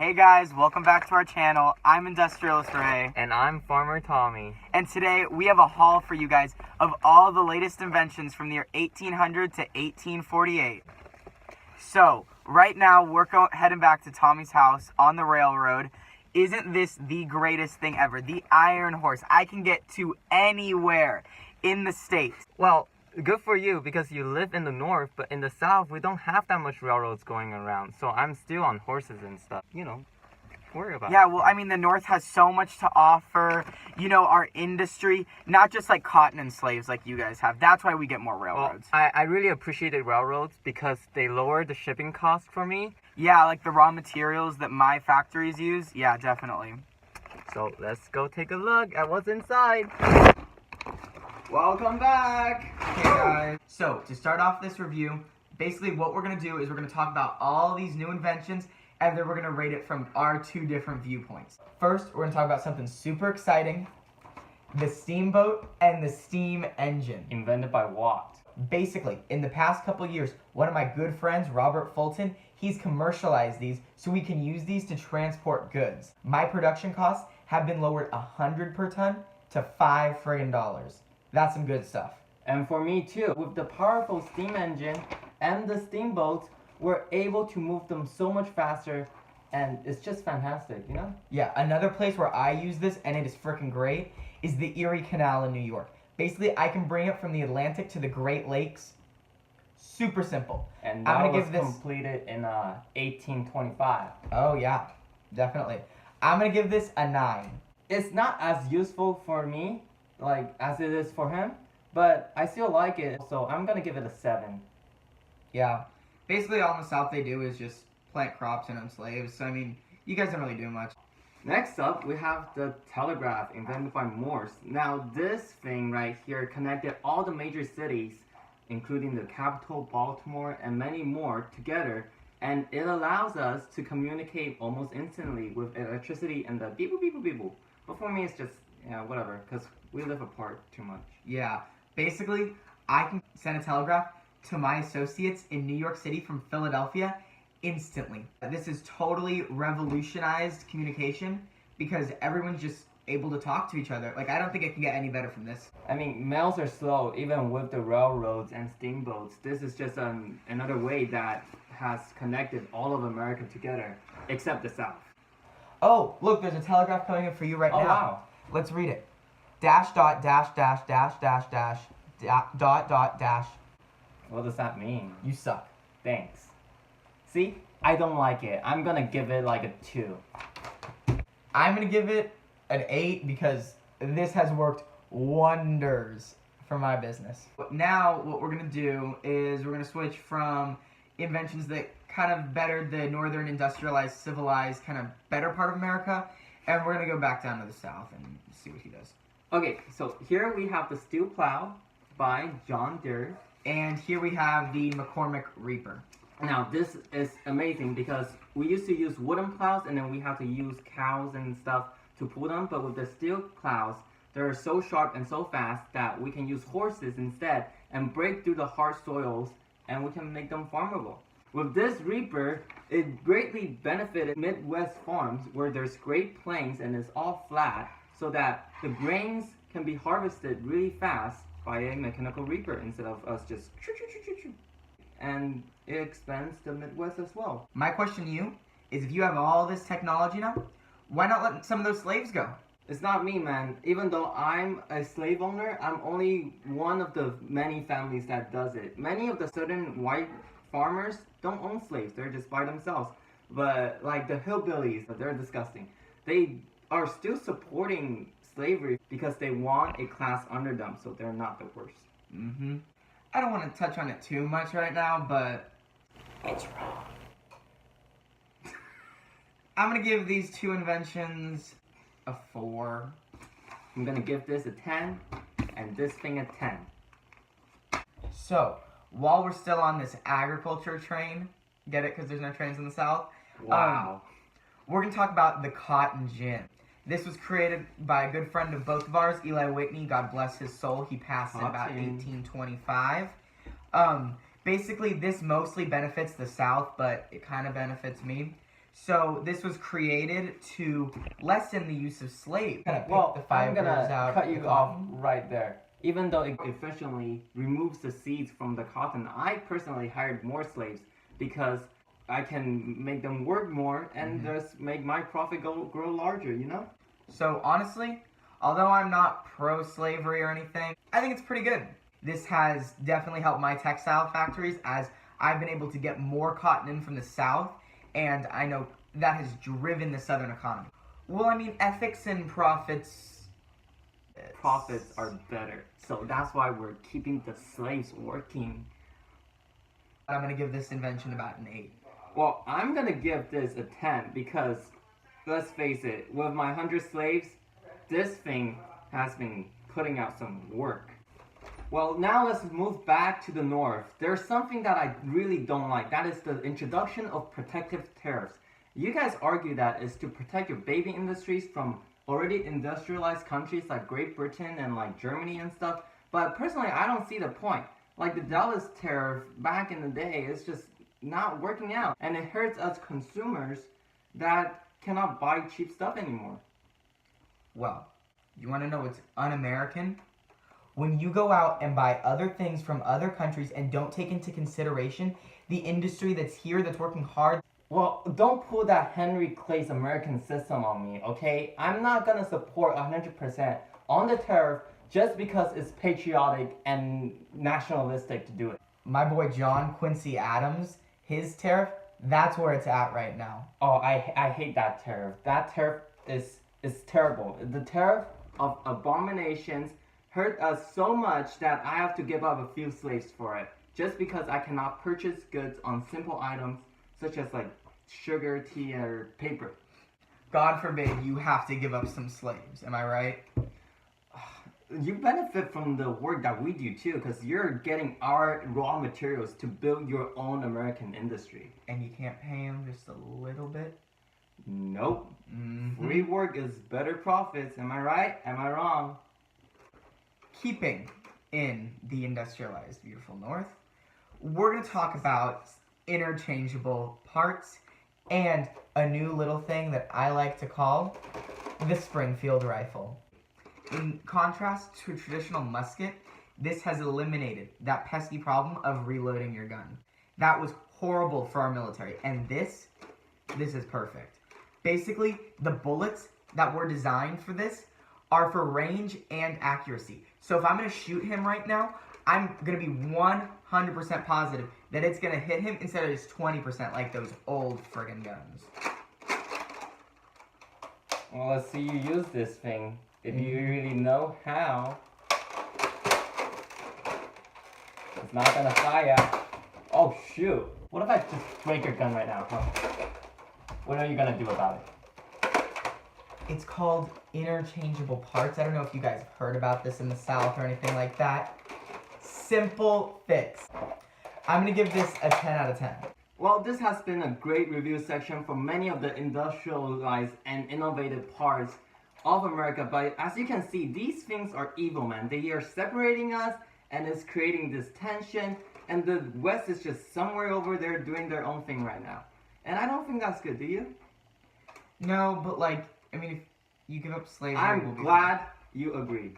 Hey guys, welcome back to our channel. I'm Industrialist Ray. And I'm Farmer Tommy. And today we have a haul for you guys of all the latest inventions from the year 1800 to 1848. So, right now we're heading back to Tommy's house on the railroad. Isn't this the greatest thing ever? The Iron Horse. I can get to anywhere in the state. Well, good for you because you live in the north, but in the south we don't have that much railroads going around. So I'm still on horses and stuff. Worry about it. Yeah, well, I mean, the north has so much to offer. Our industry, not just like cotton and slaves like you guys have. That's why we get more railroads. Well, I really appreciated railroads because they lowered the shipping cost for me. Yeah, like the raw materials that my factories use. Yeah, definitely. So let's go take a look at what's inside. Welcome back! Hey guys. So, to start off this review, basically what we're going to do is we're going to talk about all these new inventions, and then we're going to rate it from our two different viewpoints. First, we're going to talk about something super exciting, the steamboat and the steam engine. Invented by what? Basically, in the past couple years, one of my good friends, Robert Fulton, he's commercialized these so we can use these to transport goods. My production costs have been lowered $100 per ton to $5 friggin'. That's some good stuff. And for me too, with the powerful steam engine and the steamboats, we're able to move them so much faster, and it's just fantastic, Yeah, another place where I use this, and it is freaking great, is the Erie Canal in New York. Basically, I can bring it from the Atlantic to the Great Lakes. Super simple. And that was completed in 1825. Oh yeah, definitely. I'm gonna give this a 9. It's not as useful for me as it is for him, but I still like it, so I'm gonna give it a 7. Yeah. Basically, all in the South they do is just plant crops and own slaves. So, I mean, you guys don't really do much. Next up, we have the Telegraph, invented by Morse. Now, this thing right here connected all the major cities, including the capital, Baltimore, and many more, together, and it allows us to communicate almost instantly with electricity and the beep boop beep boop beep boop. But for me, it's just, whatever, because we live apart too much. Yeah. Basically, I can send a telegraph to my associates in New York City from Philadelphia instantly. This has totally revolutionized communication because everyone's just able to talk to each other. I don't think it can get any better from this. I mean, mails are slow, even with the railroads and steamboats. This is just another way that has connected all of America together, except the South. Oh, look, there's a telegraph coming in for you right now. Wow. Let's read it. Dash dot dash dash dash dash dash dot dot dash. What does that mean? You suck. Thanks. See? I don't like it. I'm gonna give it a 2. I'm gonna give it an 8 because this has worked wonders for my business. Now, what we're gonna do is we're gonna switch from inventions that kind of bettered the northern industrialized, civilized, kind of better part of America, and we're gonna go back down to the South and see what he does. Okay, so here we have the steel plow by John Deere. And here we have the Mccormick Reaper. Now, this is amazing because we used to use wooden plows and then we have to use cows and stuff to pull them. But with the steel plows, they're so sharp and so fast that we can use horses instead and break through the hard soils and we can make them farmable. With this Reaper, it greatly benefited Midwest farms where there's great plains and it's all flat so that the grains can be harvested really fast by a mechanical reaper instead of us just choo-choo-choo-choo-choo. And it expands the Midwest as well. My question to you is, if you have all this technology now, why not let some of those slaves go? It's not me, man. Even though I'm a slave owner, I'm only one of the many families that does it. Many of the southern white farmers don't own slaves. They're just by themselves. But the hillbillies, they're disgusting. They are still supporting slavery because they want a class under them, so they're not the worst. I don't want to touch on it too much right now, but it's wrong. I'm going to give these two inventions a 4. I'm going to give this a 10 and this thing a 10. So, while we're still on this agriculture train, get it because there's no trains in the South? Wow. We're going to talk about the cotton gin. This was created by a good friend of both of ours, Eli Whitney. God bless his soul. He passed in about 1825. Basically, this mostly benefits the South, but it kind of benefits me. So this was created to lessen the use of slaves. Kind of Well, pick the fibers I'm gonna out cut of you the off cotton. right there. Even though it efficiently removes the seeds from the cotton, I personally hired more slaves because I can make them work more and just make my profit grow larger, you know? So honestly, although I'm not pro-slavery or anything, I think it's pretty good. This has definitely helped my textile factories as I've been able to get more cotton in from the South, and I know that has driven the Southern economy. Well, I mean, ethics and profits... Profits are better. So that's why we're keeping the slaves working. I'm going to give this invention about an 8. Well, I'm gonna give this a 10 because, let's face it, with my 100 slaves, this thing has been putting out some work. Well, now let's move back to the north. There's something that I really don't like. That is the introduction of protective tariffs. You guys argue that is to protect your baby industries from already industrialized countries like Great Britain and like Germany and stuff. But personally, I don't see the point. Like the Dallas tariff back in the day, it's just not working out. And it hurts us consumers that cannot buy cheap stuff anymore. Well, you want to know what's un-American? When you go out and buy other things from other countries and don't take into consideration the industry that's here, that's working hard. Well, don't pull that Henry Clay's American system on me, okay? I'm not gonna support 100% on the tariff just because it's patriotic and nationalistic to do it. My boy John Quincy Adams, his tariff, that's where it's at right now. Oh, I hate that tariff. That tariff is terrible. The tariff of abominations hurt us so much that I have to give up a few slaves for it. Just because I cannot purchase goods on simple items such as like sugar, tea, or paper. God forbid you have to give up some slaves, am I right? You benefit from the work that we do too, because you're getting our raw materials to build your own American industry. And you can't pay them just a little bit? Nope. Free work is better profits, am I right? Am I wrong? Keeping in the industrialized beautiful North, we're going to talk about interchangeable parts and a new little thing that I like to call the Springfield rifle. In contrast to a traditional musket, this has eliminated that pesky problem of reloading your gun. That was horrible for our military, and this is perfect. Basically, the bullets that were designed for this are for range and accuracy. So if I'm going to shoot him right now, I'm going to be 100% positive that it's going to hit him instead of just 20% like those old friggin' guns. Well, let's see you use this thing. If you really know how. It's not gonna fire. Oh shoot. What if I just break your gun right now, huh? What are you gonna do about it? It's called interchangeable parts. I don't know if you guys have heard about this in the South or anything like that. Simple fix. I'm gonna give this a 10 out of 10. Well, this has been a great review section for many of the industrialized and innovative parts of America, but as you can see, these things are evil, man. They are separating us, and it's creating this tension, and the West is just somewhere over there doing their own thing right now. And I don't think that's good, do you? No, but like, I mean, if you give up slavery... I'm glad you agree.